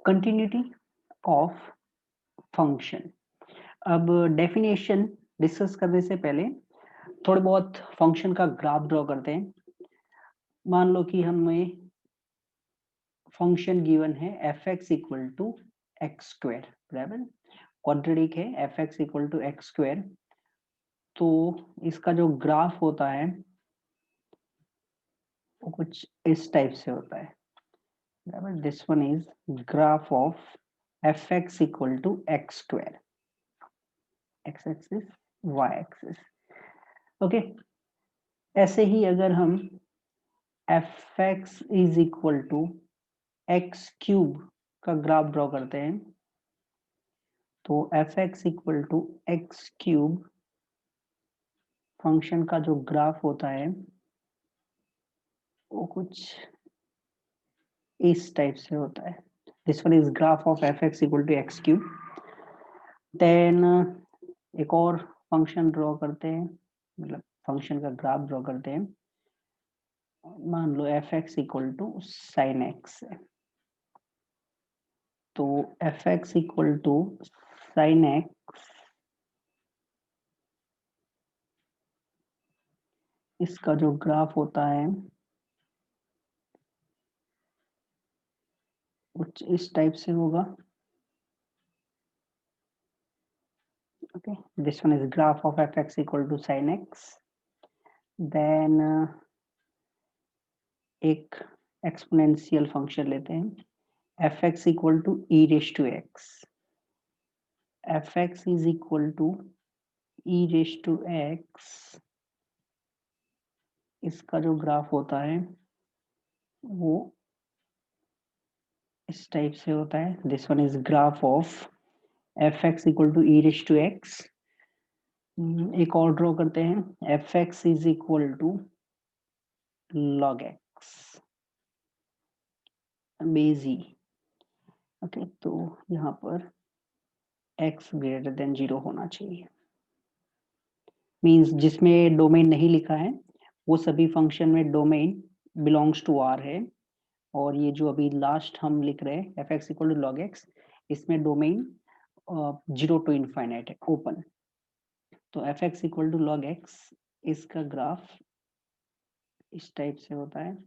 Continuity of function. अब definition discuss करने से पहले थोड़े बहुत फंक्शन का ग्राफ ड्रॉ करते हैं। मान लो कि हमें फंक्शन गिवन है f x equal to x square, बराबर क्वाड्रेटिक है f x equal to x square. तो इसका जो ग्राफ होता है वो कुछ इस टाइप से होता है, बराबर। This one is graph of f x equal to x square, x axis y axis, okay. ऐसे ही अगर हम f x is equal to x cube का ग्राफ ड्रॉ करते हैं, तो f x equal to x cube function का जो ग्राफ होता है वो कुछ इस टाइप से होता है। This one is graph of f x equal to x cube. Then एक और फंक्शन ड्रॉ करते हैं, मतलब फंक्शन का ग्राफ ड्रॉ करते हैं। मान लो f x equal to sine x है, तो f x equal to sine x, इसका जो ग्राफ होता है कुछ इस टाइप से होगा, okay. This one is graph of f x equal to sine x. Then एक एक्सपोनेंशियल फंक्शन लेते हैं f x equal to e raise to x. F x is equal to e raise to x, इसका जो graph होता है वो इस type से होता है। This one is graph of f x equal to e raise to x. एक और ड्रॉ करते हैं f x is equal to log x बेजी, ओके। तो यहाँ पर x ग्रेटर देन 0 होना चाहिए, मींस जिसमें डोमेन नहीं लिखा है वो सभी फंक्शन में डोमेन बिलोंग्स टू आर है। और ये जो अभी लास्ट हम लिख रहे हैं f x equal to log x, इसमें डोमेन 0 टू इनफाइनाइट है, ओपन। तो f x equal to log x, इसका ग्राफ इस टाइप से होता है।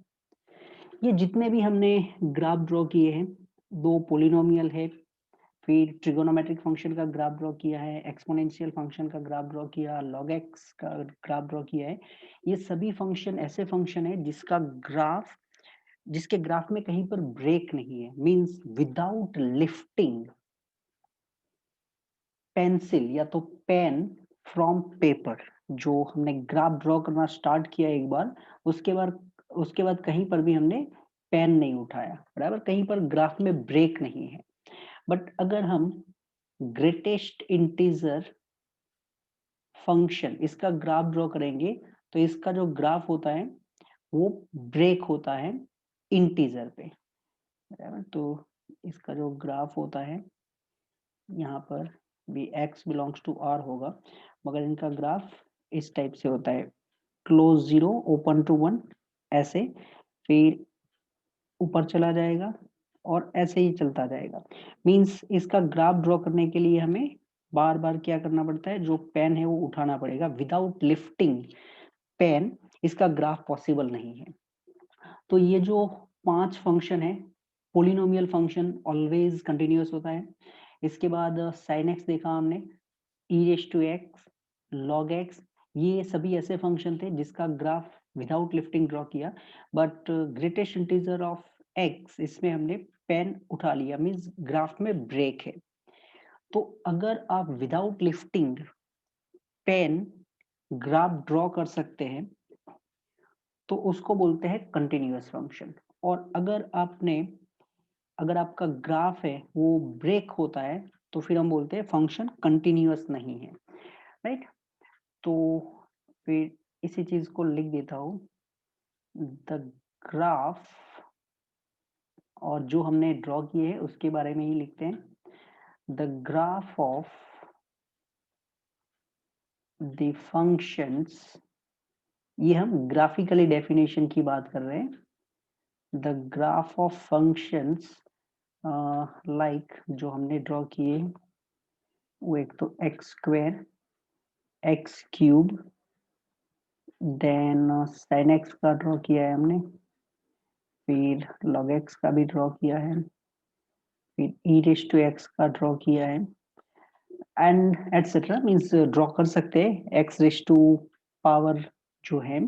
ये जितने भी हमने ग्राफ ड्रॉ किए हैं, दो पोलिनोमियल है, फिर ट्रिगोनोमेट्रिक फंक्शन का ग्राफ ड्रॉ किया है, एक्सपोनेंशियल फंक्शन का ग्राफ ड्रॉ किया, लॉग एक्स का ग्राफ ड्रॉ किया है। ये सभी फंक्शन ऐसे फंक्शन है जिसके ग्राफ में कहीं पर ब्रेक नहीं है, मींस विदाउट लिफ्टिंग पेंसिल या तो पेन फ्रॉम पेपर। जो हमने ग्राफ ड्रॉ करना स्टार्ट किया एक बार, उसके बाद कहीं पर भी हमने पेन नहीं उठाया, बराबर, कहीं पर ग्राफ में ब्रेक नहीं है। बट अगर हम ग्रेटेस्ट इंटीजर फंक्शन इसका ग्राफ ड्रॉ करेंगे, तो इसका जो ग्राफ होता है वो ब्रेक होता है इंटीजर पे, बराबर। तो इसका जो ग्राफ होता है यहाँ पर भी x बिलोंग्स टू r होगा, मगर इनका ग्राफ इस टाइप से होता है, क्लोज 0 ओपन टू 1, ऐसे, फिर ऊपर चला जाएगा और ऐसे ही चलता जाएगा। मींस इसका ग्राफ ड्रॉ करने के लिए हमें बार बार क्या करना पड़ता है, जो पेन है वो उठाना पड़ेगा। विदाउट लिफ्टिंग पेन इसका ग्राफ पॉसिबल नहीं है। तो ये जो 5 फंक्शन है, पोलिनोमियल फंक्शन ऑलवेज कंटिन्यूअस होता है। इसके बाद साइन एक्स देखा हमने, ई raise to x, log x, ये सभी ऐसे फंक्शन थे जिसका ग्राफ विदाउट लिफ्टिंग ड्रॉ किया। But greatest integer of x, इसमें हमने पेन उठा लिया, मींस ग्राफ में ब्रेक है। तो अगर आप without lifting pen graph draw कर सकते हैं तो उसको बोलते हैं कंटिन्यूअस फंक्शन। और अगर आपका ग्राफ है वो ब्रेक होता है तो फिर हम बोलते हैं फंक्शन कंटिन्यूअस नहीं है, राइट। तो फिर इसी चीज को लिख देता हूँ, द ग्राफ, और जो हमने ड्रॉ किए हैं उसके बारे में ही लिखते हैं। The graph of the functions, ये हम ग्राफिकली डेफिनेशन की बात कर रहे हैं। The graph of functions like जो हमने ड्रॉ किए वो एक तो x square, x cube, then sine x का ड्रॉ किया है हमने, फिर log x का भी ड्रॉ किया है, फिर e रेज टू x का ड्रॉ किया है, एंड एटसेट्रा, मीन्स ड्रॉ कर सकते हैं x रेज टू पावर जो है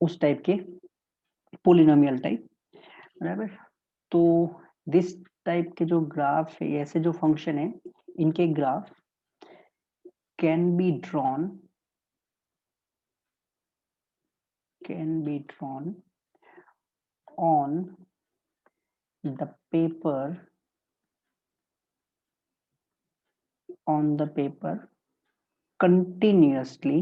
उस टाइप के पोलिनोमियल टाइप, बराबर। तो दिस टाइप के जो ग्राफ है, ऐसे जो फंक्शन है, इनके graph can be drawn on the paper continuously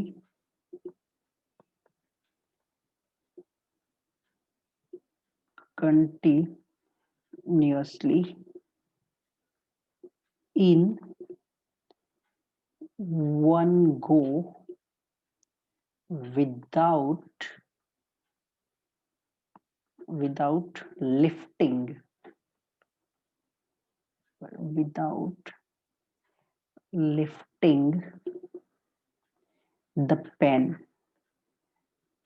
in one go without lifting the pen।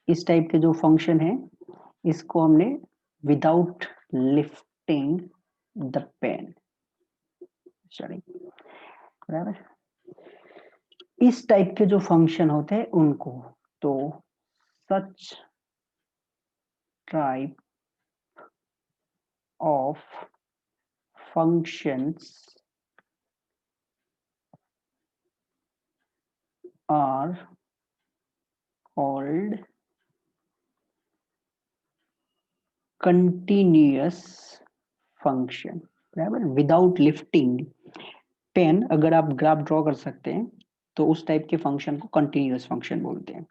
इस टाइप के जो फंक्शन है इसको हमने without lifting the pen, sorry, बराबर। इस टाइप के जो फंक्शन होते हैं उनको, तो such type of functions are called continuous function, बराबर। विदाउट लिफ्टिंग पेन, अगर आप ग्राफ ड्रॉ कर सकते हैं तो उस टाइप के फंक्शन को कंटिन्यूअस फंक्शन बोलते हैं।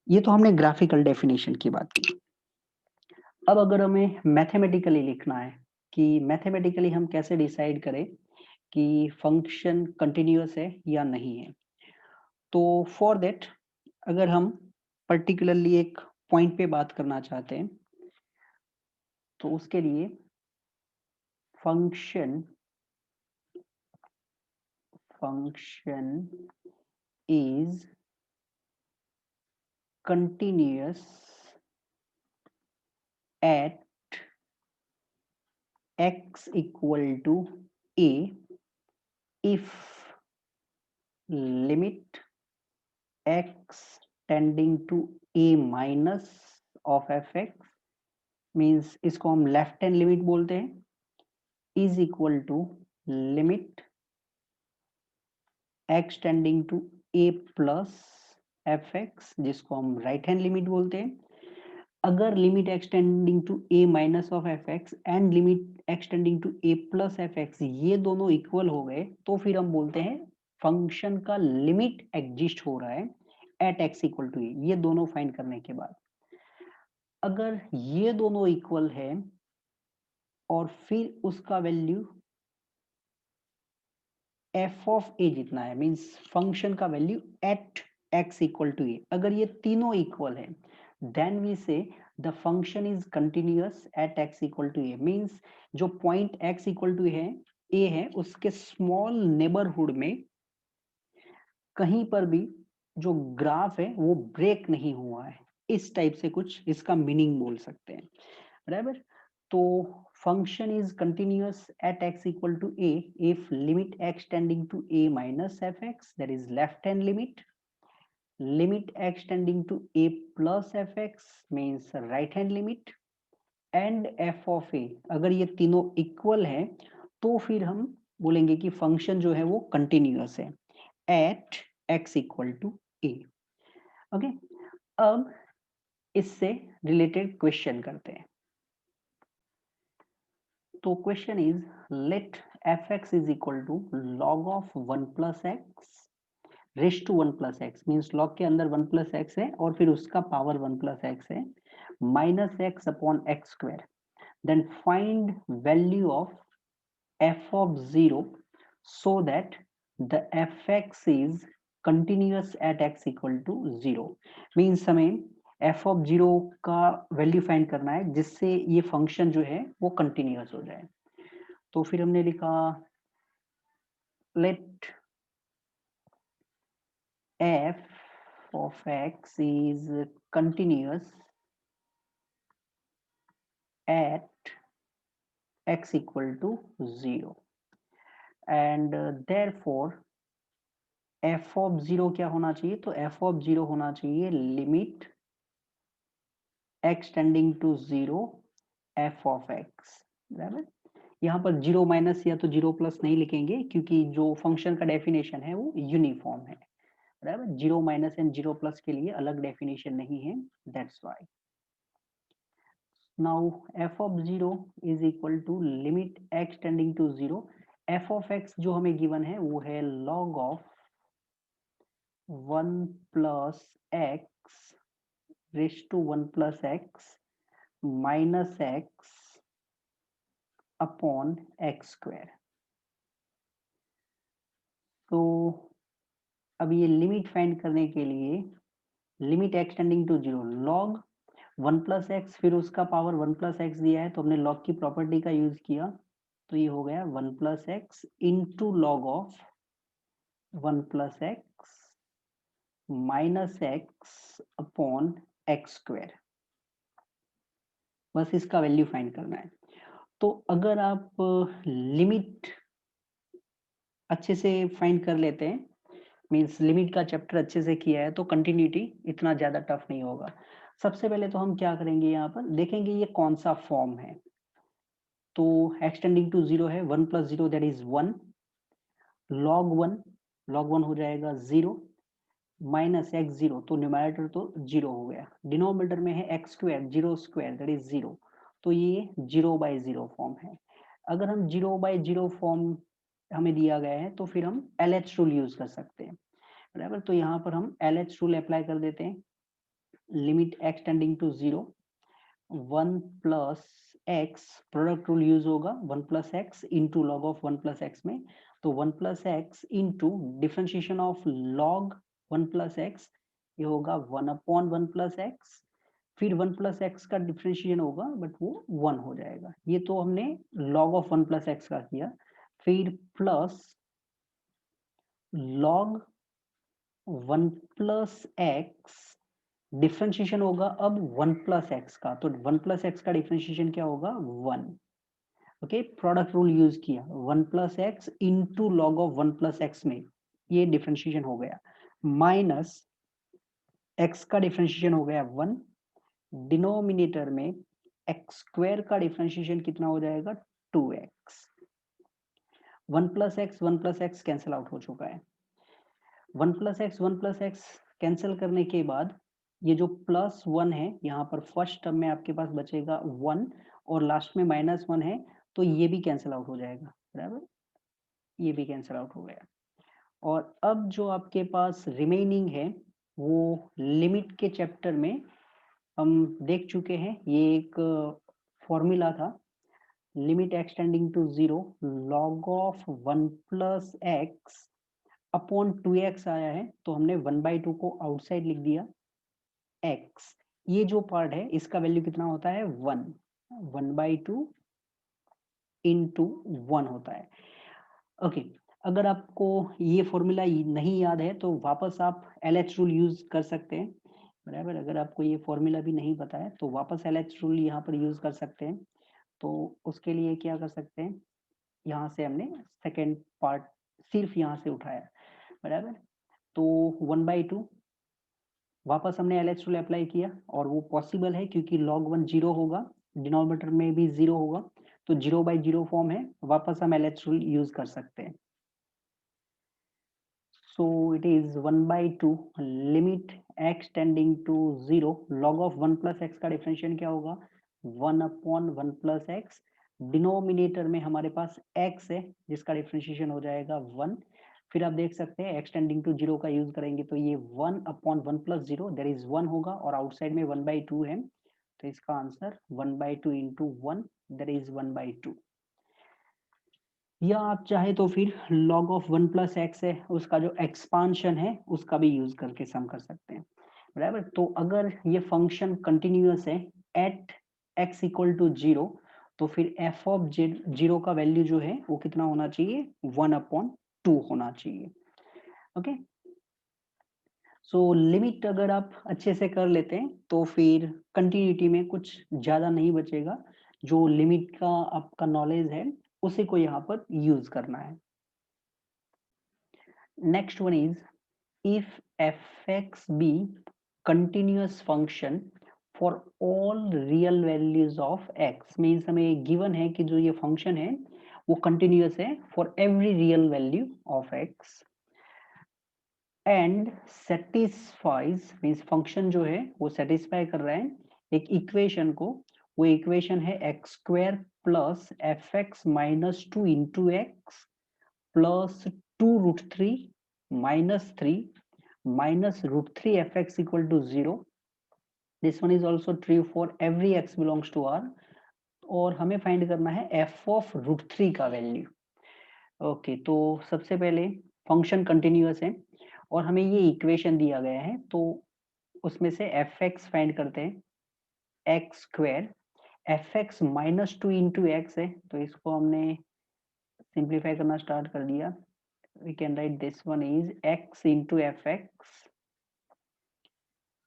ये तो हमने ग्राफिकल डेफिनेशन की बात की। अब अगर हमें मैथमेटिकली लिखना है कि मैथमेटिकली हम कैसे डिसाइड करें कि फंक्शन कंटिन्यूअस है या नहीं है, तो फॉर दैट अगर हम पर्टिकुलरली एक पॉइंट पे बात करना चाहते हैं तो उसके लिए function is continuous at x equal to a if limit x tending to a minus of fx, means इसको हम लेफ्ट हैंड लिमिट बोलते हैं, is equal to limit x tending to a plus fx, जिसको हम right hand limit बोलते हैं। अगर limit x tending to a minus of fx and limit x tending to a plus fx ये दोनों equal हो गए तो फिर हम बोलते हैं फंक्शन का लिमिट एग्जिस्ट हो रहा है at x equal to a। ये दोनों फाइंड करने के बाद अगर ये दोनों इक्वल है और फिर उसका वैल्यू f ऑफ a जितना है, मींस फंक्शन का value at x equal to a, अगर ये तीनों इक्वल है then we say the function is continuous at x equal to a, means जो पॉइंट x इक्वल टू है a है उसके स्मॉल नेबरहुड में कहीं पर भी जो ग्राफ है वो ब्रेक नहीं हुआ है। इस टाइप से कुछ इसका मीनिंग बोल सकते हैं, बराबर। तो function is continuous at x equal to a if limit x tending to a minus fx, that is left hand limit, limit x tending to a plus fx means right hand limit, and f of a, अगर ये तीनों equal है तो फिर हम बोलेंगे कि function जो है वो कंटिन्यूअस है at x equal to a। Okay, अब इससे रिलेटेड क्वेश्चन करते हैं। तो question is let fx is equal to log of 1 plus x raise to 1 plus x, means log के अंदर 1 प्लस एक्स है और फिर उसका पावर 1 प्लस एक्स है, minus x upon x square, then find value of f of 0 so that the fx is continuous at x equal to 0, means हमें f of 0 का value find करना है जिससे ये फंक्शन जो है वो कंटिन्यूअस हो जाए। तो फिर हमने लिखा late f of x is continuous at x equal to 0 and therefore f of 0 क्या होना चाहिए, तो f of 0 होना चाहिए limit x tending to 0 f of x, बराबर। यहाँ पर 0 माइनस या तो 0 प्लस नहीं लिखेंगे क्योंकि जो फंक्शन का डेफिनेशन है वो यूनिफॉर्म है, बराबर। 0 माइनस एंड 0 प्लस के लिए अलग डेफिनेशन नहीं है, that's why. Now f of 0 is equal to limit x tending to 0, f of x जो हमें गिवन है वो है log of 1 plus x raised to 1 plus x minus x upon x square। तो अब ये लिमिट फाइंड करने के लिए limit x tending to 0 log 1 plus x, फिर उसका पावर 1 प्लस एक्स दिया है तो हमने लॉग की प्रॉपर्टी का यूज किया, तो ये हो गया 1 plus x into log of 1 plus x minus x upon x square. बस इसका वैल्यू फाइंड करना है। तो अगर आप लिमिट अच्छे से फाइंड कर लेते हैं, मीन्स लिमिट का चैप्टर अच्छे से किया है, तो कंटिन्यूटी इतना ज्यादा टफ नहीं होगा। सबसे पहले तो हम क्या करेंगे, यहाँ पर देखेंगे ये कौन सा फॉर्म है। तो x टेंडिंग टू 0 है, 1 प्लस 0 दैट इज 1, log 1 हो जाएगा 0 माइनस एक्स 0, तो न्यूमरेटर तो 0 हो गया, डिनोमिनेटर में है x square 0 square that is 0, तो ये 0/0 फॉर्म है। अगर हम 0/0 फॉर्म हमें दिया गया है तो फिर हम LH रूल यूज कर सकते हैं, बराबर। तो यहाँ पर हम LH रूल अप्लाई कर देते हैं, limit x tending to 0 1 plus x, product rule use होगा, 1 plus x into log of 1 plus x में, तो 1 plus x into differentiation of log 1 plus x, ये होगा 1 अपॉन 1 प्लस एक्स, फिर 1 प्लस एक्स का डिफ्रेंशिएशन होगा बट वो 1 हो जाएगा, ये तो हमने लॉग ऑफ 1 प्लस एक्स का किया, फिर plus log 1 plus x differentiation होगा अब 1 प्लस एक्स का, तो 1 प्लस एक्स का डिफरेंशिएशन क्या होगा 1, ओके। प्रोडक्ट रूल यूज किया, 1 plus x into log of 1 plus x में, ये डिफरेंशिएशन हो गया, माइनस एक्स का डिफरेंशिएशन हो गया 1, डिनोमिनेटर में एक्स स्क्वायर का डिफरेंशिएशन कितना हो जाएगा 2x, 1 plus x cancel out हो चुका है, 1 प्लस एक्स कैंसिल करने के बाद ये जो प्लस 1 है यहाँ पर फर्स्ट टर्म में आपके पास बचेगा 1 और लास्ट में माइनस 1 है, तो ये भी कैंसिल आउट हो जाएगा, बराबर, ये भी कैंसिल आउट हो गया। और अब जो आपके पास रिमेनिंग है वो लिमिट के चैप्टर में हम देख चुके हैं, ये एक फॉर्मूला था, limit x tending to 0 log of 1 plus x upon 2x आया है, तो हमने 1/2 को आउटसाइड लिख दिया, x, ये जो पार्ट है इसका वैल्यू कितना होता है 1, 1/2 इंटू 1 होता है, ओके। अगर आपको ये फॉर्मूला नहीं याद है तो वापस आप LH रूल यूज कर सकते हैं, बराबर। अगर आपको ये फॉर्मूला भी नहीं पता है तो वापस LH रूल यहाँ पर यूज कर सकते हैं, तो उसके लिए क्या कर सकते हैं, यहाँ से हमने सेकेंड पार्ट सिर्फ यहाँ से उठाया, बराबर। तो 1/2 वापस हमने LH रूल अप्लाई किया और वो पॉसिबल है क्योंकि log 1 0 होगा, डिनोमिनेटर में भी 0 होगा, तो 0/0 फॉर्म है, वापस हम LH रूल यूज कर सकते हैं। So it is 1/2 limit x tending to 0 log of 1 plus x का डिफरेंशिएशन क्या होगा 1 अपॉन 1 प्लस एक्स, डिनोमिनेटर में हमारे पास x है जिसका डिफरेंशिएशन हो जाएगा 1, फिर आप देख सकते हैं x टेंडिंग टू 0 का यूज करेंगे तो ये 1 अपॉन 1 प्लस 0 दैट इज 1 होगा और आउटसाइड में 1/2 है, तो इसका आंसर 1/2 इंटू 1 दैट इज 1/2, या आप चाहे तो फिर log ऑफ 1 प्लस एक्स है उसका जो एक्सपांशन है उसका भी यूज करके सम कर सकते हैं, बराबर। तो अगर ये फंक्शन कंटिन्यूअस है एट x इक्वल टू 0, तो फिर एफ ऑफ जीरो का वैल्यू जो है वो कितना होना चाहिए, 1/2 होना चाहिए। ओके, सो लिमिट अगर आप अच्छे से कर लेते हैं तो फिर कंटिन्यूटी में कुछ ज्यादा नहीं बचेगा। जो लिमिट का आपका नॉलेज है उसी को यहाँ पर यूज करना है। Next one is if fx be continuous function for all real values of x, means हमें गिवन है कि जो ये फंक्शन है वो कंटिन्यूअस है for every real value of x and satisfies, means function जो है वो सेटिस्फाई कर रहा है एक इक्वेशन को। वो इक्वेशन है x square plus F x minus two into x plus 2√3 minus 3 minus √3 fx equal to 0. This one is also true for every x belongs to R. और हमें फाइंड करना है f of √3 का value. Okay, तो सबसे पहले function continuous है और हमें ये इक्वेशन दिया गया है, तो उसमें से fx फाइंड करते हैं। X square fx minus two into x है, तो इसको हमने सिंप्लीफाई करना स्टार्ट कर दिया। We can write this one is x into fx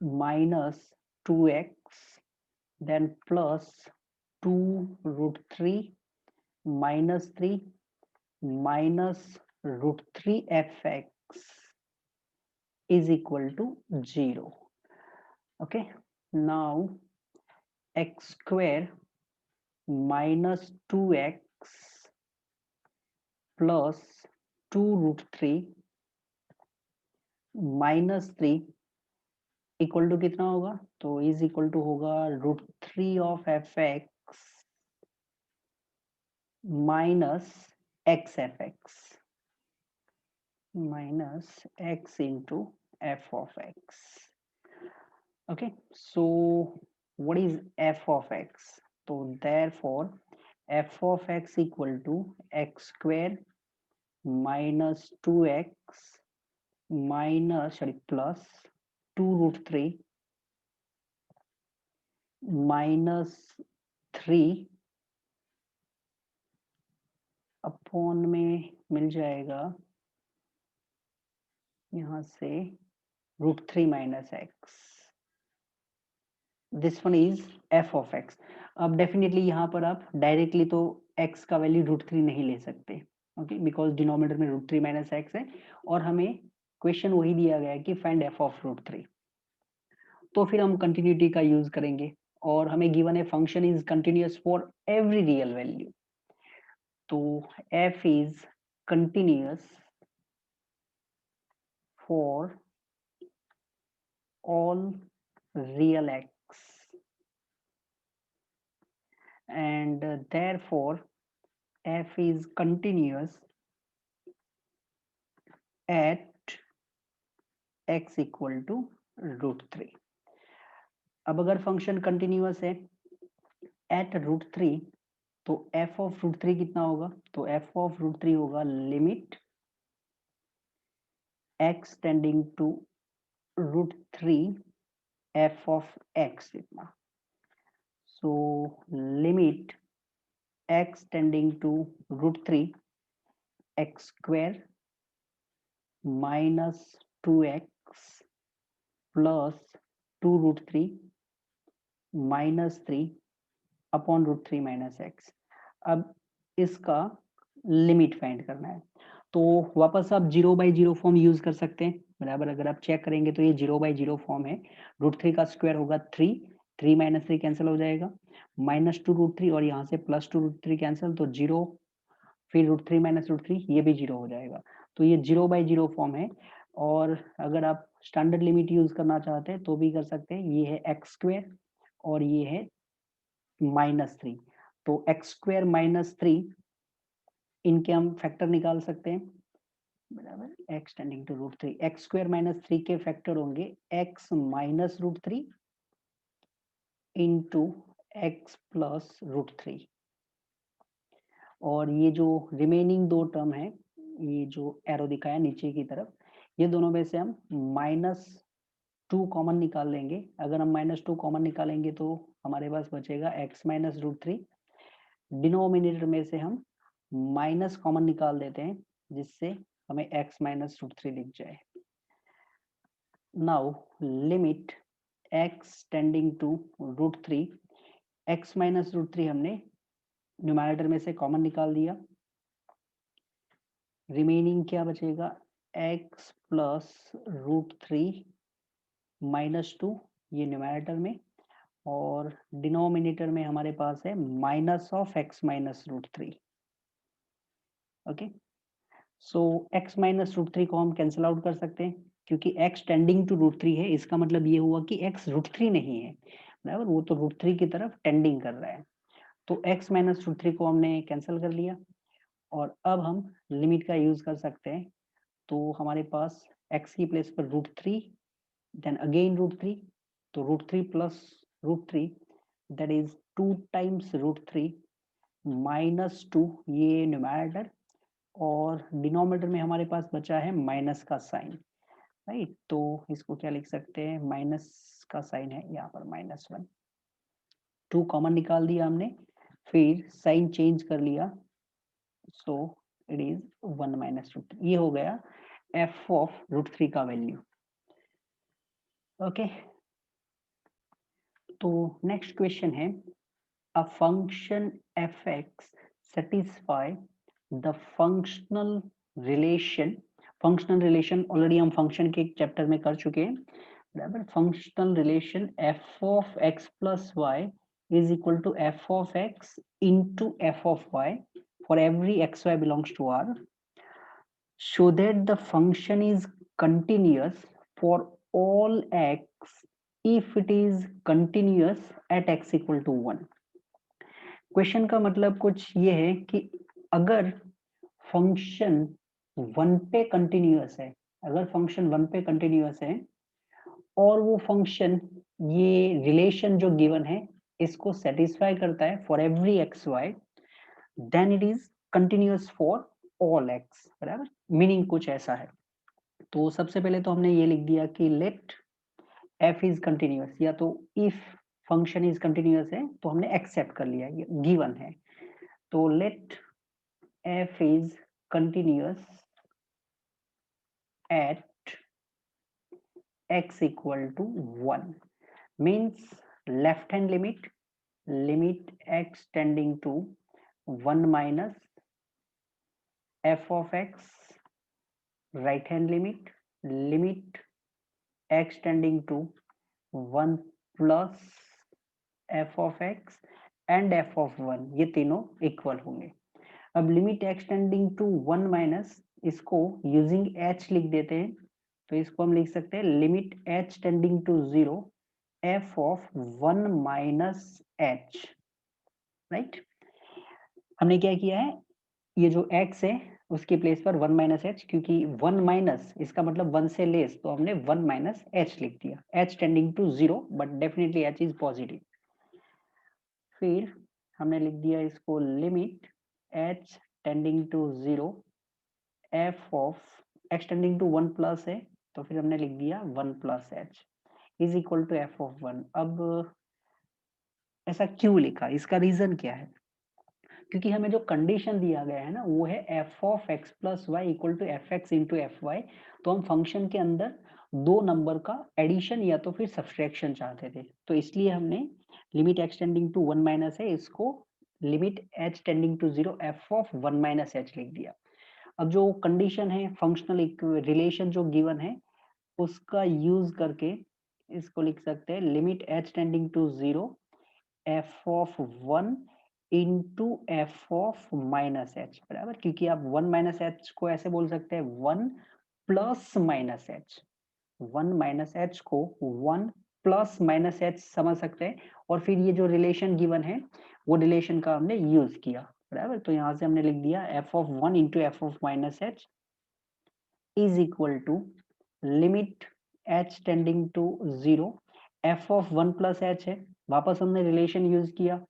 minus 2x then plus 2√3 minus 3 minus √3 fx is equal to 0. Okay, now x square minus 2x plus 2√3 minus 3 equal to कितना होगा, तो is equal to होगा √3 of f x minus x f x minus x into f of x. Okay, so what is f of x, तो therefore f of x equal to x square minus 2x minus sorry plus 2√3 minus 3 upon में मिल जाएगा यहाँ से √3 minus x. This one is f of x. अब definitely यहाँ पर आप डायरेक्टली तो एक्स का वैल्यू √3 नहीं ले सकते, ओके, बिकॉज डिनोमिनेटर में √3 माइनस एक्स है और हमें क्वेश्चन वही दिया गया है कि फाइंड एफ ऑफ √3। तो फिर हम कंटिन्यूटी का यूज करेंगे और हमें गिवन है function is continuous for every real value, तो f is continuous for all real x and therefore f is continuous at x equal to √3। अब अगर फंक्शन कंटिन्यूअस है एट √3 तो f ऑफ √3 कितना होगा, तो f ऑफ √3 होगा limit x tending to √3 f of x इतना। So limit x tending to √3 x square minus 2x plus 2√3 minus 3 upon √3 minus x. अब इसका लिमिट फाइंड करना है, तो वापस आप 0/0 फॉर्म यूज कर सकते हैं, बराबर। अगर आप चेक करेंगे तो ये 0/0 फॉर्म है। √3 का स्क्वायर होगा 3, 3 माइनस 3 कैंसिल हो जाएगा, माइनस 2√3 और यहाँ से प्लस 2√3 कैंसिल, तो 0, फिर √3 माइनस √3 ये भी 0 हो जाएगा। तो ये 0/0 फॉर्म है। और अगर आप स्टैंडर्ड लिमिट यूज करना चाहते हैं तो भी कर सकते हैं। ये है एक्स स्क्वायर और ये है -3, तो एक्स स्क्वायर -3 इनके हम फैक्टर निकाल सकते हैं, बराबर। X tending to √3, x square -3 के फैक्टर होंगे x minus √3 into x plus √3। और ये जो रिमेनिंग दो टर्म है, ये जो एरो दिखाया नीचे की तरफ, ये दोनों में से हम -2 कॉमन निकाल लेंगे। अगर हम -2 कॉमन निकालेंगे तो हमारे पास बचेगा x माइनस √3 डिनोमिनेटर में से हम माइनस कॉमन निकाल देते हैं, जिससे हमें x माइनस रूट थ्री दिख जाए। Now limit x tending to root three, x minus root three हमने न्यूमैरेटर में से कॉमन निकाल दिया, रिमेनिंग क्या बचेगा, x plus root three minus two, ये न्यूमैरेटर में, और डिनोमिनेटर में हमारे पास है minus of x minus root three. Okay, so x minus root three को हम कैंसिल आउट कर सकते हैं, क्योंकि x tending to root three है, इसका मतलब ये हुआ कि x रूट थ्री नहीं है, बराबर, वो तो रूट थ्री की तरफ टेंडिंग कर रहा है। तो x माइनस रूट थ्री को हमने कैंसिल कर लिया, और अब हम लिमिट का यूज कर सकते हैं। तो हमारे पास x की प्लेस पर root three, then again root three, तो root three plus root three, that is 2 times root three minus two, ये न्यूमैरेटर, और डिनोमिनेटर में हमारे पास बचा है माइनस का साइन, राइट। तो इसको क्या लिख सकते हैं, माइनस का साइन है यहाँ पर माइनस वन, टू कॉमन निकाल दिया हमने, फिर साइन चेंज कर लिया, so it is one minus root three, ये हो गया एफ ऑफ रूट थ्री का वैल्यू। ओके, तो नेक्स्ट क्वेश्चन है, a function f x satisfy the functional relation already हम फंक्शन के एक चैप्टर में कर चुके हैं, बराबर। Functional relation f of x plus y is equal to f of x into f of y for every x y belongs to r, so that the function is continuous for all x if it is continuous at x equal to 1। Question का मतलब कुछ ये है कि अगर function one पे continuous है, अगर फंक्शन वन पे कंटिन्यूअस है और वो फंक्शन ये रिलेशन जो गिवन है इसको सेटिस्फाई करता है for every x y, then it is continuous for all x, बराबर। मीनिंग कुछ ऐसा है। तो सबसे पहले तो हमने ये लिख दिया कि लेट एफ इज कंटिन्यूअस, या तो इफ फंक्शन इज कंटिन्यूअस है तो हमने एक्सेप्ट कर लिया, ये गिवन है। तो let f is continuous at x equal to 1 means left hand limit x tending to 1 minus f of x, right hand limit x tending to 1 plus f of x and f of 1, ये तीनों equal होंगे। अब limit x tending to 1 minus, इसको using h लिख देते हैं, तो इसको हम लिख सकते हैं limit h tending to 0 f of 1 minus h, right. हमने क्या किया है, ये जो x है उसकी प्लेस पर 1 माइनस एच, क्योंकि 1 माइनस इसका मतलब 1 से लेस, तो हमने 1 माइनस एच लिख दिया, h tending to 0, but definitely h is positive. फिर हमने लिख दिया इसको limit h tending to 0 f of x tending to 1 plus है, तो फिर हमने लिख दिया 1 plus h is equal to f of 1। अब ऐसा क्यों लिखा, इसका रीजन क्या है, क्योंकि हमें जो कंडीशन दिया गया है ना वो है f of x plus y equal to f x into f y, तो हम फंक्शन के अंदर दो नंबर का एडिशन या तो फिर सब्सट्रैक्शन चाहते थे, तो इसलिए हमने limit x tending to 1 minus है, इसको limit h tending to 0 f of 1 minus h लिख दिया। अब जो कंडीशन है, फंक्शनल रिलेशन जो गिवन है उसका यूज करके इसको लिख सकते हैं limit h tending to 0 f of 1 into f of minus h, बराबर, क्योंकि आप 1 माइनस एच को ऐसे बोल सकते हैं 1 plus minus H, 1 minus H को 1 प्लस माइनस एच समझ सकते हैं, और फिर ये जो रिलेशन गिवन है वो रिलेशन का हमने यूज किया, बराबर। तो यहां से हमने लिख दिया f of 1 into f of minus h is equal to limit h tending to 0 f of 1 plus h है, वापस हमने रिलेशन यूज किया,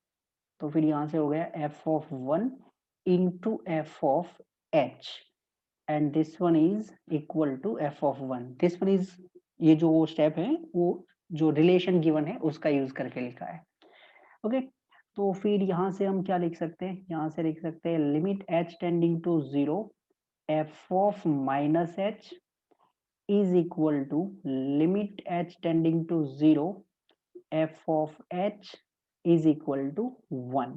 तो फिर यहां से हो गया f of 1 into f of h, and this one is equal to f of 1। This one is, ये जो स्टेप है वो जो रिलेशन गिवन है उसका यूज करके लिखा है। ओके, तो फिर यहाँ से हम क्या लिख सकते हैं, यहाँ से लिख सकते हैं limit h tending to 0 f of minus h is equal to limit h tending to 0 f of h is equal to 1.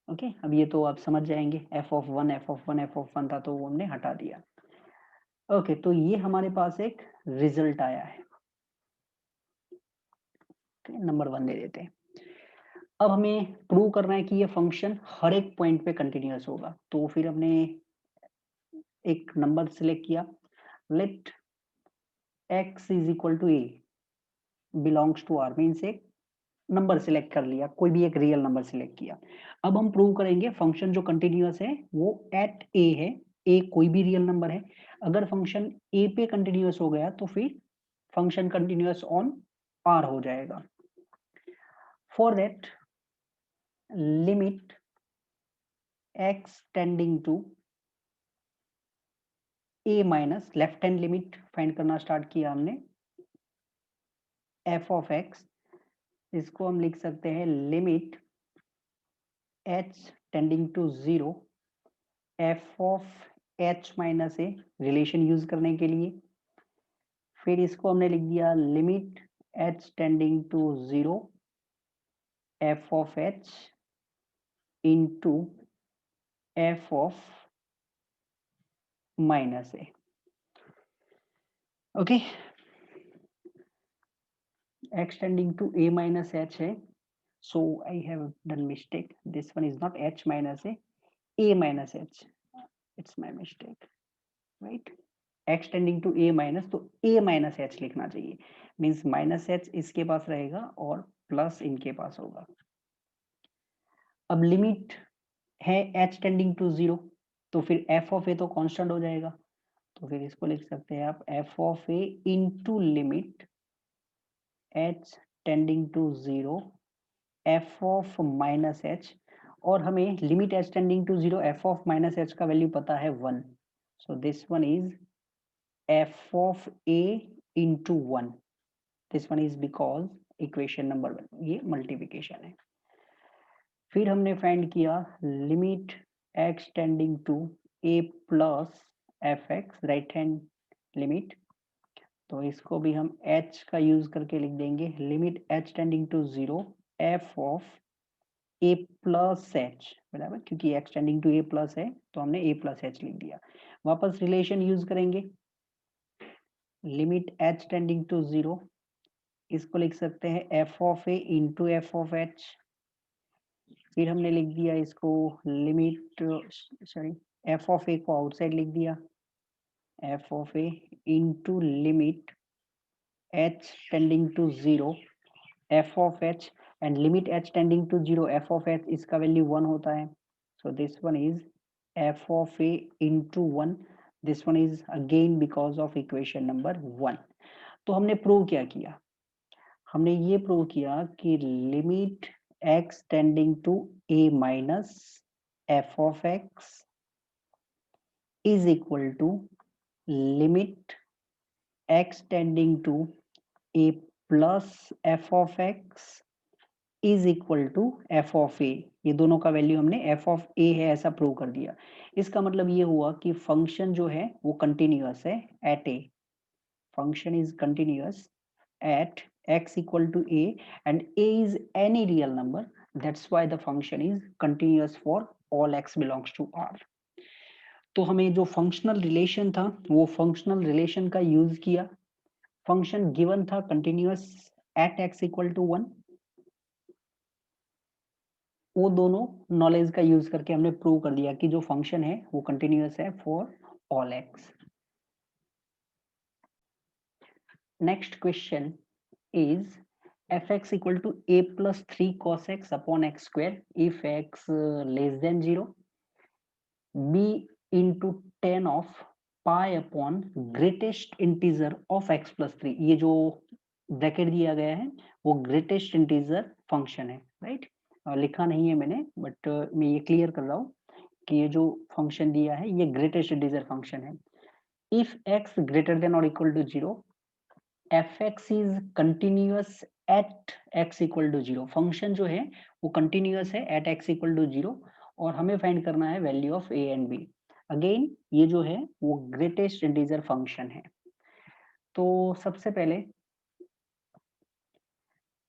Okay अब ये तो आप समझ जाएंगे, f of 1 f of 1 f of 1 था तो वो हमने हटा दिया। ओके तो ये हमारे पास एक रिजल्ट आया है, नंबर 1 दे देते हैं। अब हमें प्रूव करना है कि ये फंक्शन हर एक पॉइंट पे कंटिन्यूअस होगा, तो फिर हमने एक नंबर सिलेक्ट किया, let x is equal to a belongs to r, means एक नंबर सिलेक्ट कर लिया, कोई भी एक रियल नंबर सिलेक्ट किया। अब हम प्रूव करेंगे फंक्शन जो कंटिन्यूअस है वो एट a है, a कोई भी रियल नंबर है। अगर फंक्शन a पे कंटिन्यूअस हो गया तो फिर फंक्शन कंटिन्यूअस ऑन r हो जाएगा। For that limit x tending to a minus, left hand limit find करना स्टार्ट किया हमने, f ऑफ x, इसको हम लिख सकते हैं limit h tending to 0 f of h minus a, relation use करने के लिए। फिर इसको हमने लिख दिया limit h tending to 0 f of h into f of minus a. Okay x tending to a minus h है, so I have done mistake, this one is not h minus a minus h, it's my mistake, right? x tending to a minus, तो a minus h लिखना चाहिए, means minus h इसके पास रहेगा और plus इनके पास होगा। अब लिमिट है h टेंडिंग टू 0, तो फिर f ऑफ a तो कांस्टेंट हो जाएगा, तो फिर इसको लिख सकते हैं आप f of a into limit h tending to 0 f of minus h, और हमें limit h tending to 0 f of minus h का वैल्यू पता है 1, so this one is f of a into 1, this one is because equation number 1, ये multiplication है। फिर हमने find किया limit x tending to a plus fx, right hand limit, तो इसको भी हम h का यूज करके लिख देंगे limit h tending to 0 f of a plus h, बराबर, क्योंकि x tending to a plus है तो हमने a प्लस h लिख दिया। वापस रिलेशन यूज करेंगे, लिमिट h टेंडिंग टू 0, इसको लिख सकते हैं f of a into f of h। फिर हमने लिख दिया इसको limit, sorry, f of a को आउटसाइड लिख दिया, f of a into limit h tending to 0 f of h, and limit h tending to 0 f of h, इसका value 1 होता है, so this one is f of a into 1, this one is again because of equation number 1। तो हमने prove क्या किया, हमने ये prove किया कि limit x tending to a minus f of x is equal to limit x tending to a plus f of x is equal to f of a, ये दोनों का वैल्यू हमने f ऑफ a है ऐसा prove कर दिया। इसका मतलब ये हुआ कि फंक्शन जो है वो कंटिन्यूअस है eight a, function is continuous at x equal to a and a is any real number, that's why the function is continuous for all x belongs to r। तो हमें जो फंक्शनल रिलेशन था वो functional relation का use किया, function given था continuous at x equal to 1, वो दोनों नॉलेज का यूज करके हमने प्रूव कर दिया कि जो फंक्शन है वो कंटिन्यूअस है for all x। Next question is fx equal to a plus 3 cos x upon x square if x less than 0, b into tan of pi upon greatest integer of x plus 3, ये जो bracket दिया गया है वो greatest integer function है, right? लिखा नहीं है मैंने, बट मैं ये क्लियर कर रहा हूँ कि ये जो फंक्शन दिया है ये ग्रेटेस्ट इंटीजर फंक्शन है। इफ x ग्रेटर देन और equal to 0, fx is continuous at x equal to 0। Function जो है वो कंटिन्यूअस है एट एक्स इक्वल टू 0 और हमें फाइंड करना है value of a and b. Again ये जो है वो ग्रेटेस्ट इंटीजर फंक्शन है। तो सबसे पहले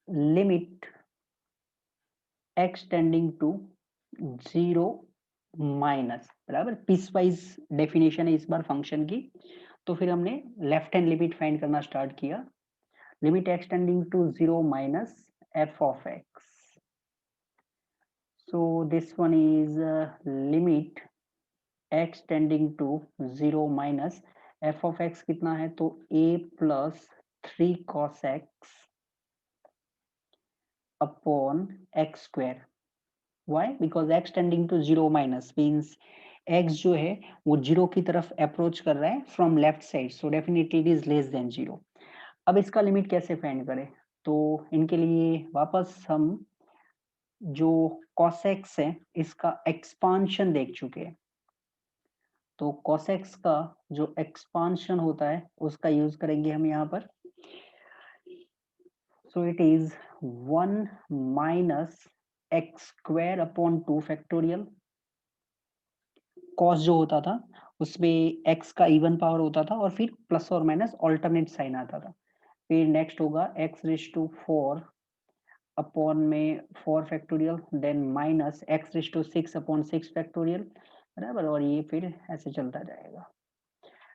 limit x tending to 0 minus, बराबर पीस वाइज डेफिनेशन है इस बार फंक्शन की। तो फिर हमने लेफ्ट हैंड लिमिट फाइंड करना स्टार्ट किया। Limit x tending to 0 minus f of x. So this one is limit x tending to 0 minus f of x कितना है, तो a plus 3 cos x upon x square. Why? Because x tending to 0 minus means x जो है वो 0 की तरफ approach कर रहा है from left side, so definitely it is less than 0। अब इसका लिमिट कैसे फाइंड करें, तो इनके लिए वापस हम जो cos x है इसका एक्सपांशन देख चुके हैं। तो cos x का जो एक्सपांशन होता है उसका यूज करेंगे हम यहाँ पर। सो it is 1 minus x square upon 2 factorial. cos जो होता था उसमें x का इवन पावर होता था और फिर प्लस और माइनस ऑल्टरनेट साइन आता था। फिर नेक्स्ट होगा x रेज टू 4 अपॉन में 4 factorial, then minus x raise to 6 upon 6 factorial, बराबर, और ये फिर ऐसे चलता जाएगा।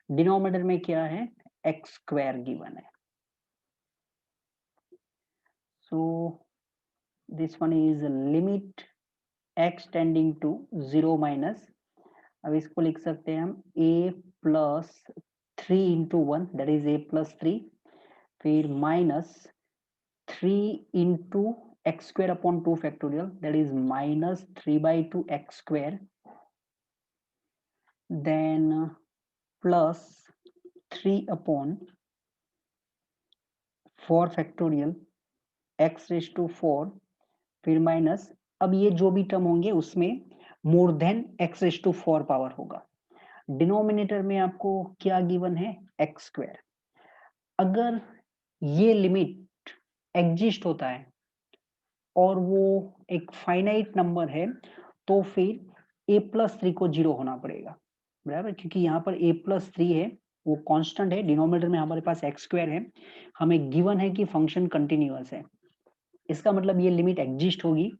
डिनोमिनेटर में क्या है, एक्स स्क्वायर गिवन है। So this one is limit x tending to 0 minus, अब इसको लिख सकते हैं हम a plus 3 into 1 that is a plus 3, फिर minus 3 into x square upon 2 factorial that is minus 3/2 x square, then plus 3 upon 4 factorial x raise to 4, फिर minus, अब ये जो भी टर्म होंगे उसमें more than x raise to 4 power होगा। Denominator में आपको क्या गिवन है, एक्स स्क्वायर। अगर ये लिमिट एग्जिस्ट होता है और वो एक फाइनाइट नंबर है तो फिर a प्लस 3 को 0 होना पड़ेगा, बराबर, क्योंकि यहाँ पर a प्लस 3 है वो कांस्टेंट है, डिनोमिनेटर में हमारे पास एक्स स्क्वायर है, हमें गिवन है कि फंक्शन कंटिन्यूअस है, इसका मतलब ये लिमिट एग्जिस्ट होगी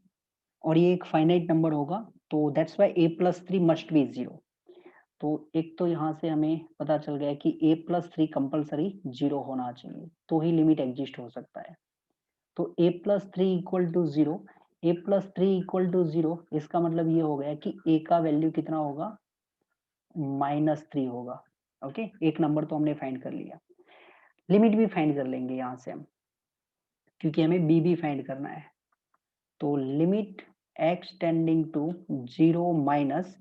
और ये एक फाइनाइट नंबर होगा, तो that's why a plus 3 must be 0। तो एक तो यहाँ से हमें पता चल गया कि a प्लस 3 कंपल्सरी 0 होना चाहिए तो ही लिमिट एग्जिस्ट हो सकता है। तो a plus 3 equal to 0, a plus 3 equal to 0, इसका मतलब ये हो गया कि a का वैल्यू कितना होगा, -3 होगा। ओके, एक नंबर तो हमने फाइंड कर लिया। लिमिट भी फाइंड कर लेंगे यहाँ से हम, क्योंकि हमें b भी फाइंड करना है। तो limit x tending to 0 minus,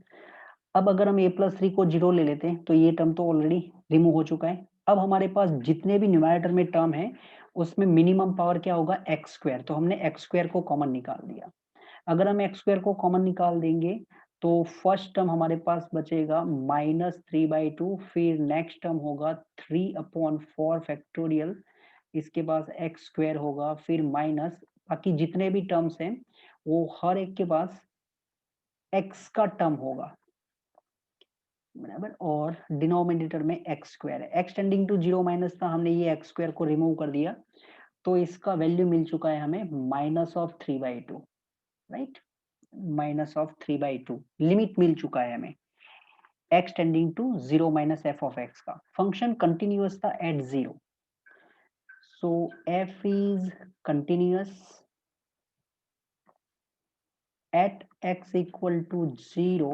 अब अगर हम a प्लस 3 को 0 ले लेते हैं तो ये टर्म तो ऑलरेडी रिमूव हो चुका है। अब हमारे पास जितने भी न्यूमरेटर में टर्म है उसमें मिनिमम पावर क्या होगा, एक्स स्क्वायर, तो हमने एक्स स्क्वायर को कॉमन निकाल दिया। अगर हम एक्स स्क्वायर को कॉमन निकाल देंगे तो फर्स्ट टर्म हमारे पास बचेगा -3/2, फिर नेक्स्ट टर्म होगा 3/4 फैक्टोरियल, इसके पास एक्स स्क्वायर होगा, फिर माइनस बाकी जितने भी टर्म्स हैं वो हर एक के पास एक्स का टर्म होगा, बराबर, और डिनोमिनेटर में एक्स स्क्वायर है। एक्स टेंडिंग टू 0 माइनस था, हमने ये एक्स स्क्वायर को रिमूव कर दिया तो इसका वैल्यू मिल चुका है हमें -3/2, राइट, -3/2 लिमिट मिल चुका है हमें x tending to 0 minus f of x का। फंक्शन कंटिन्यूअस था at 0, so f is continuous at x equal to 0,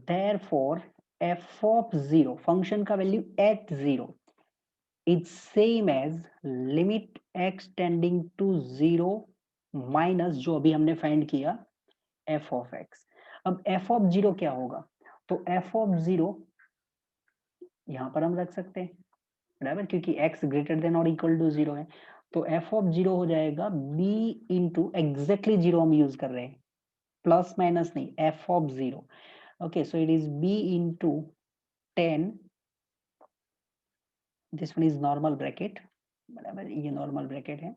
therefore f of 0 function का value at 0 is same as limit x tending to 0 minus जो अभी हमने find किया f of x। अब f of 0 क्या होगा, तो f of 0 यहां पर हम रख सकते हैं, बराबर, क्योंकि x ग्रेटर देन और इक्वल टू 0 है, तो f of 0 हो जाएगा b इंटू एग्जैक्टली 0 हम यूज कर रहे हैं, प्लस माइनस नहीं, f of 0। Okay, so it is b into 10, this one is normal bracket, बराबर, ये normal bracket है,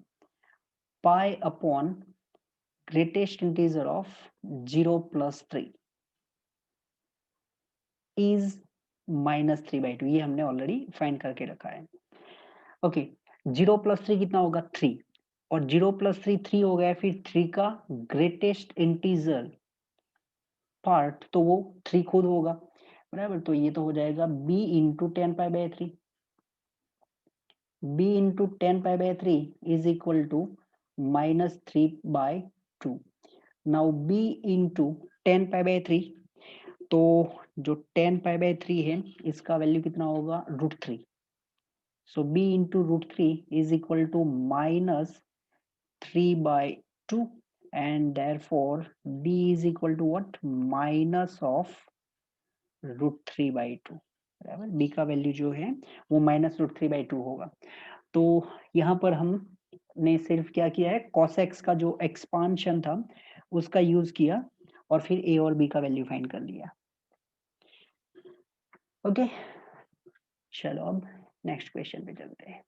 pi upon greatest integer of 0 plus 3 is -3/2। ये हमने ऑलरेडी फाइंड करके रखा है। ओके, 0 प्लस 3 कितना होगा 3, और 0 प्लस 3 3 हो गया, फिर 3 का ग्रेटेस्ट इंटीजर पार्ट तो वो 3 खुद होगा, बराबर। तो ये तो हो जाएगा b into 10π/3। b into 10π/3 is equal to -3/2। Now b into 10π/3, तो जो 10π/3 है इसका वैल्यू कितना होगा √3। So b into √3 is equal to -3/2, and therefore b is equal to what, minus of √3/2, बराबर। b का वैल्यू जो है वो -√3/2 होगा। तो यहाँ पर हमने सिर्फ क्या किया है, cos x का जो एक्सपांशन था उसका यूज किया और फिर a और b का वैल्यू फाइंड कर लिया। ओके, चलो अब नेक्स्ट क्वेश्चन पे चलते हैं।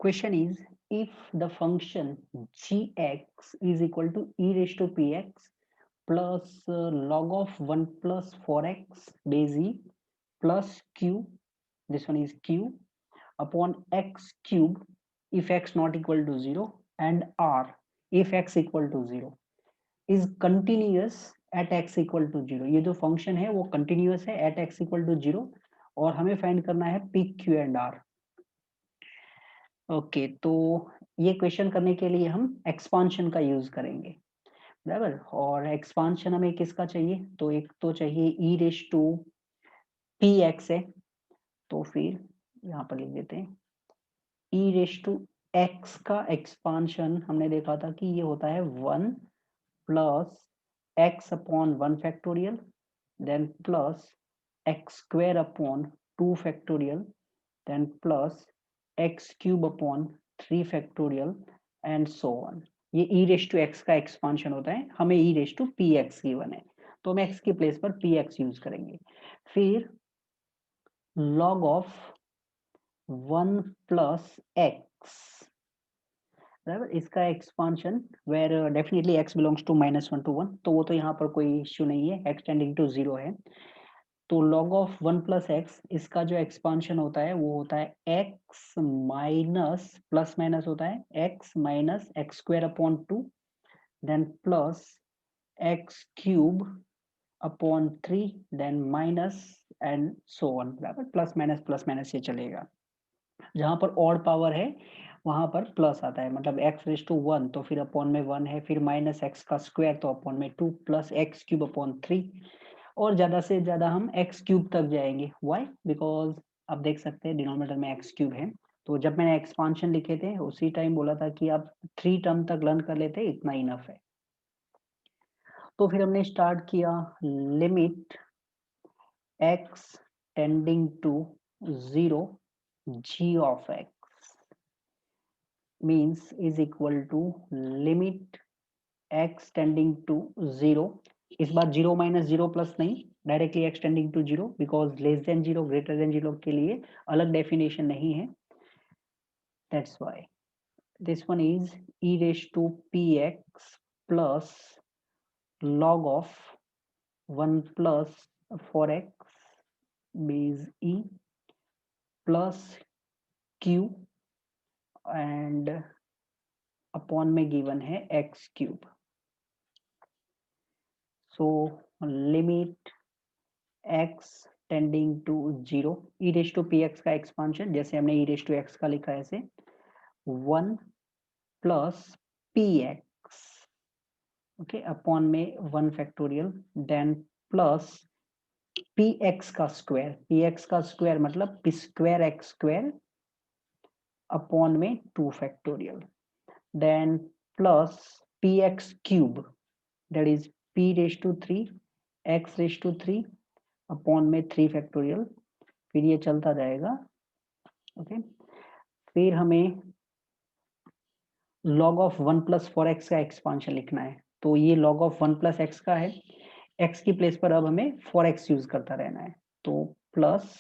Question is, if the function gx is equal to e raised to px plus log of 1 plus 4x base e plus q, this one is q, upon x cube if x not equal to 0, and r if x equal to 0, is continuous at x equal to 0। ये जो function है वो continuous है at x equal to 0, और हमें find करना है p, q and r। Okay, तो ये क्वेश्चन करने के लिए हम एक्सपांशन का यूज करेंगे, बराबर। और एक्सपांशन हमें किसका चाहिए, तो एक तो चाहिए e raise to p x है, तो फिर यहाँ पर लिख देते हैं e रेज टू एक्स का एक्सपांशन हमने देखा था कि ये होता है 1 plus x upon 1 factorial, then plus x square upon 2 factorial, then plus x cube upon 3 factorial and so on। ये e रेज टू x का एक्सपांशन होता है, हमें e raise to p x given है, तो हम x की place पर पी एक्स यूज करेंगे। फिर log of 1 प्लस x, बराबर, इसका expansion where definitely x belongs to -1 to 1, तो वो तो यहाँ पर कोई इश्यू नहीं है, x टेंडिंग टू 0 है। तो log ऑफ 1 प्लस एक्स, इसका जो एक्सपांशन होता है वो होता है x माइनस प्लस माइनस होता है x minus x square upon 2, then plus x cube upon 3, then minus and so on, बराबर। प्लस माइनस ये चलेगा, जहां पर ऑड पावर है वहां पर प्लस आता है, मतलब x रेज टू 1 तो फिर अपॉन में 1 है, फिर माइनस एक्स का स्क्वायर तो अपॉन में 2, प्लस एक्स क्यूब अपॉन 3, और ज्यादा से ज्यादा हम एक्स क्यूब तक जाएंगे। व्हाई? बिकॉज आप देख सकते हैं डिनोमिनेटर में एक्स क्यूब है, तो जब मैंने एक्सपांशन लिखे थे उसी टाइम बोला था कि आप 3 टर्म तक लर्न कर लेते, इतना इनफ है। तो फिर हमने स्टार्ट किया limit x tending to 0 g of x means is equal to limit x tending to 0। इस बार 0 माइनस 0 प्लस नहीं, directly x tending to 0, because less than 0 greater than 0 के लिए अलग डेफिनेशन नहीं है, that's why this one is e raise to px plus log of 1 plus 4x base e plus q and upon में given है x cube. So limit x tending to 0, e raise to p x का expansion, जैसे हमने e raise to x का लिखा है ऐसे 1 plus p x, okay, upon में 1 factorial, then plus p x का स्क्वायर, पी एक्स का स्क्वायर मतलब p square x square upon में 2 factorial, then plus p x cube, that is p raise to 3 x raise to 3 upon में 3 factorial, फिर ये चलता जाएगा, ओके। फिर हमें log ऑफ 1 प्लस 4x का एक्सपांशन लिखना है, तो ये log ऑफ 1 प्लस एक्स का है, x की प्लेस पर अब हमें 4x यूज करता रहना है, तो प्लस,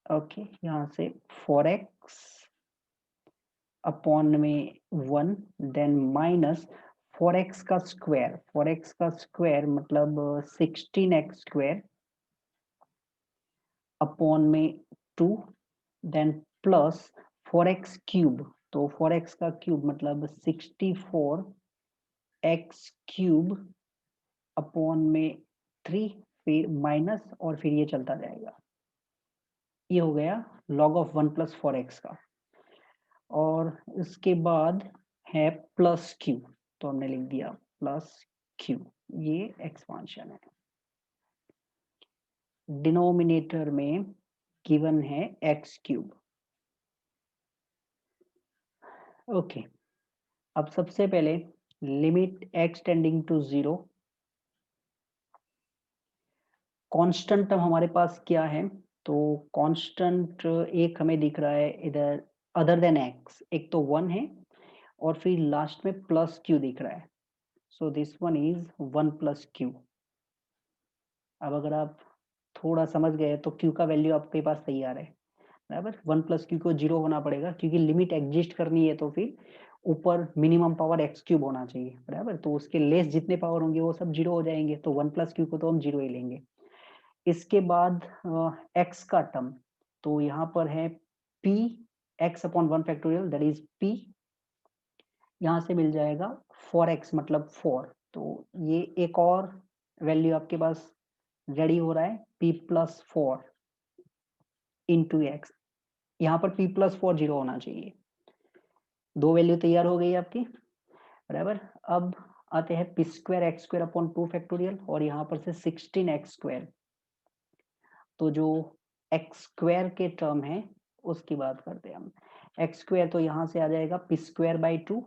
ओके, यहाँ से 4x अपॉन में 1, देन माइनस 4x का स्क्वायर, 4x का स्क्वायर मतलब 16x स्क्वायर अपॉन में 2, देन प्लस 4x क्यूब, तो 4x का क्यूब मतलब 64x क्यूब अपॉन में 3, फिर माइनस और फिर ये चलता जाएगा। ये हो गया log ऑफ 1 प्लस 4x का। और इसके बाद है प्लस क्यू, तो हमने लिख दिया प्लस क्यू, ये एक्सपांशन है। डिनोमिनेटर में गिवन है एक्स क्यूब। ओके, अब सबसे पहले limit x tending to 0, constant term हमारे पास क्या है, तो कांस्टेंट एक हमें दिख रहा है इधर अदर देन एक्स, एक तो 1 है और फिर लास्ट में प्लस क्यू दिख रहा है, so this one is 1 plus Q. अब अगर आप थोड़ा समझ गए तो क्यू का वैल्यू आपके पास तैयार है, बराबर। 1 प्लस क्यू को 0 होना पड़ेगा क्योंकि लिमिट एग्जिस्ट करनी है, तो फिर ऊपर मिनिमम पावर एक्स क्यूब होना चाहिए, बराबर। तो उसके लेस जितने पावर होंगे वो सब 0 हो जाएंगे, तो 1 प्लस क्यू को तो हम 0 ही लेंगे। इसके बाद एक्स का टर्म, तो यहाँ पर है p x upon 1 factorial that is p, यहाँ से मिल जाएगा 4x मतलब 4, तो ये एक और वैल्यू आपके पास रेडी हो रहा है p प्लस 4 इंटू एक्स, यहाँ पर p प्लस 4 0 होना चाहिए। दो वैल्यू तैयार हो गई आपकी, बराबर। अब आते हैं p square x square upon 2 factorial और यहाँ पर से 16x स्क्वायर, तो जो एक्स स्क्वायर के टर्म है उसकी बात करते हैं हम। एक्स स्क्वायर तो यहाँ से आ जाएगा P square by 2,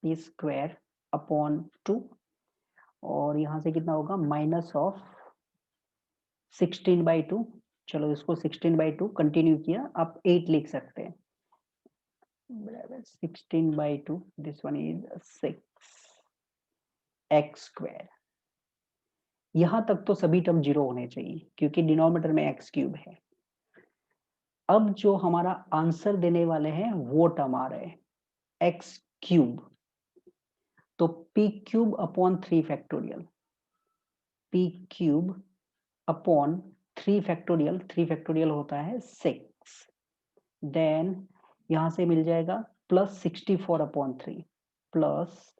P square upon 2, और यहाँ से कितना होगा माइनस ऑफ 16 बाई 2, चलो इसको 16 बाई 2 कंटिन्यू किया, आप 8 लिख सकते हैं, बराबर। 16 by 2, this one is 6x square. यहाँ तक तो सभी टर्म 0 होने चाहिए क्योंकि डिनोमिनेटर में एक्स क्यूब है। अब जो हमारा आंसर देने वाले हैं वो टर्म आ रहे हैं एक्स क्यूब, तो p cube upon 3 factorial, p cube upon 3 factorial, 3 factorial होता है 6, देन यहां से मिल जाएगा प्लस 64 अपॉन 3, प्लस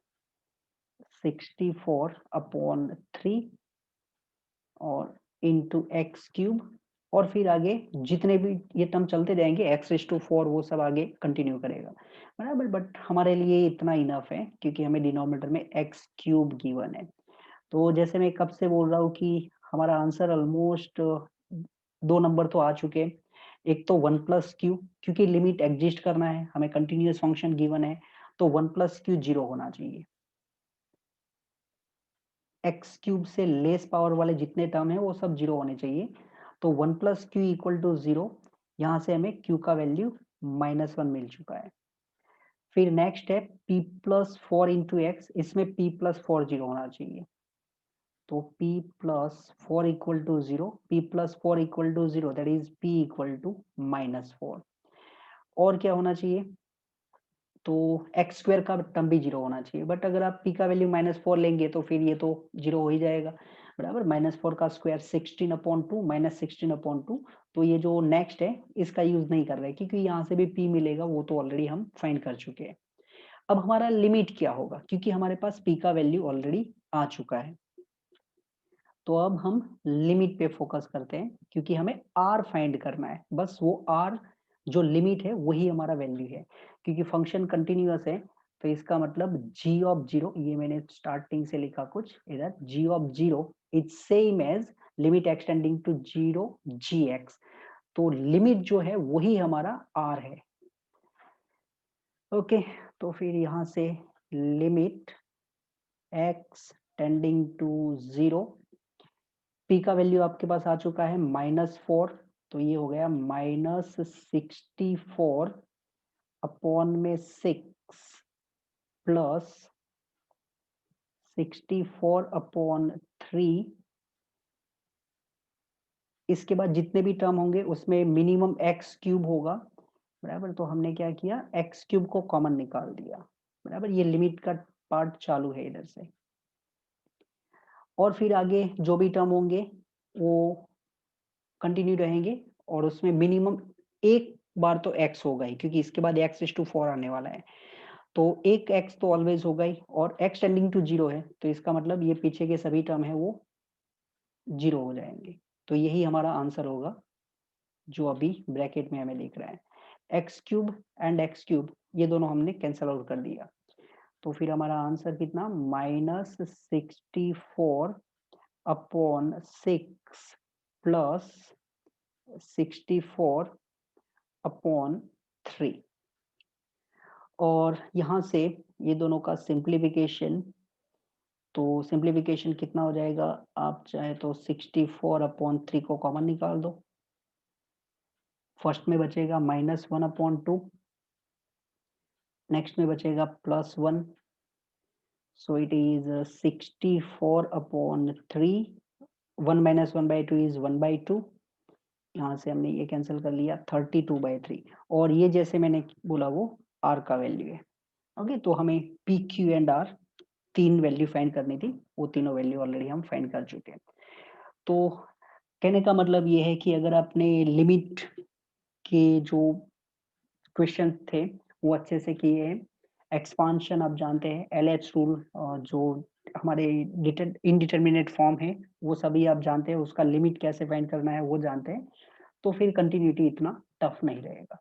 64 अपॉन 3 और इंटू एक्स क्यूब, और फिर आगे जितने भी ये टर्म चलते जाएंगे एक्स रेस टू 4 वो सब आगे कंटिन्यू करेगा, बराबर। बट हमारे लिए इतना इनफ है क्योंकि हमें डिनोमिनेटर में एक्स क्यूब गिवन है। तो जैसे मैं कब से बोल रहा हूँ कि हमारा आंसर ऑलमोस्ट 2 नंबर तो आ चुके हैं। एक तो 1 प्लस क्यू, क्योंकि लिमिट एग्जिस्ट करना है, हमें कंटिन्यूअस फंक्शन गिवन है, तो 1 प्लस क्यू 0 होना चाहिए। एक्स क्यूब से लेस पावर वाले जितने टर्म है वो सब 0 होने चाहिए, तो 1 प्लस क्यू इक्वल टू 0, यहाँ से हमें क्यू का वैल्यू -1 मिल चुका है। फिर नेक्स्ट है p प्लस 4 इंटू एक्स, इसमें p प्लस 4 0 होना चाहिए, तो p plus 4 equal to 0, p plus 4 equal to 0 that is p equal to -4। और क्या होना चाहिए, तो एक्स स्क्वायर का टर्म भी 0 होना चाहिए, बट अगर आप p का वैल्यू -4 लेंगे तो फिर ये तो 0 हो ही जाएगा, बराबर। -4 का स्क्वायर 16 अपॉन 2 -16 अपॉन 2, तो ये जो नेक्स्ट है इसका यूज नहीं कर रहे क्योंकि यहाँ से भी p मिलेगा, वो तो ऑलरेडी हम फाइंड कर चुके हैं। अब हमारा लिमिट क्या होगा, क्योंकि हमारे पास p का वैल्यू ऑलरेडी आ चुका है, तो अब हम लिमिट पे फोकस करते हैं क्योंकि हमें r फाइंड करना है, बस वो r जो लिमिट है वही हमारा वैल्यू है, क्योंकि फंक्शन कंटिन्यूअस है, तो इसका मतलब g ऑफ 0, ये मैंने स्टार्टिंग से लिखा कुछ इधर, g of 0 is same as limit x tending to 0 gx, तो लिमिट जो है वही हमारा r है। ओके, तो फिर यहाँ से limit x tending to 0, p का वैल्यू आपके पास आ चुका है -4, तो ये हो गया -64 अपॉन में 6 प्लस 64 अपॉन 3, इसके बाद जितने भी टर्म होंगे उसमें मिनिमम एक्स क्यूब होगा, बराबर। तो हमने क्या किया, एक्स क्यूब को कॉमन निकाल दिया, बराबर। ये लिमिट का पार्ट चालू है इधर से, और फिर आगे जो भी टर्म होंगे वो कंटिन्यू रहेंगे, और उसमें मिनिमम एक बार तो एक्स होगा ही, क्योंकि इसके बाद x⁴ आने वाला है, तो एक एक्स तो ऑलवेज होगा ही, और x टेंडिंग टू 0 है, तो इसका मतलब ये पीछे के सभी टर्म है वो 0 हो जाएंगे। तो यही हमारा आंसर होगा जो अभी ब्रैकेट में हमें लिख रहा है। X cube and x cube ये दोनों हमने कैंसल आउट कर दिया, तो फिर हमारा आंसर कितना, -64 अपॉन 6 प्लस 64 अपॉन 3। और यहाँ से ये दोनों का सिंप्लीफिकेशन, तो सिंप्लीफिकेशन कितना हो जाएगा, आप चाहे तो 64 अपॉन 3 को कॉमन निकाल दो, फर्स्ट में बचेगा -1/2, नेक्स्ट में बचेगा +1, सो इट इज 64 अपॉन 3, 1 - 1/2 इज 1/2, यहाँ से हमने ये कैंसिल कर लिया, 32/3, और ये जैसे मैंने बोला वो r का वैल्यू है। ओके, तो हमें p, q and r 3 value find करनी थी, वो तीनों वैल्यू ऑलरेडी हम फाइंड कर चुके हैं। तो कहने का मतलब ये है कि अगर आपने लिमिट के जो क्वेश्चन थे वो अच्छे से किए हैं, एक्सपांशन आप जानते हैं, LH रूल जो हमारे इनडिटर्मिनेट फॉर्म है वो सभी आप जानते हैं, उसका लिमिट कैसे फाइंड करना है वो जानते हैं, तो फिर कंटिन्यूटी इतना टफ नहीं रहेगा।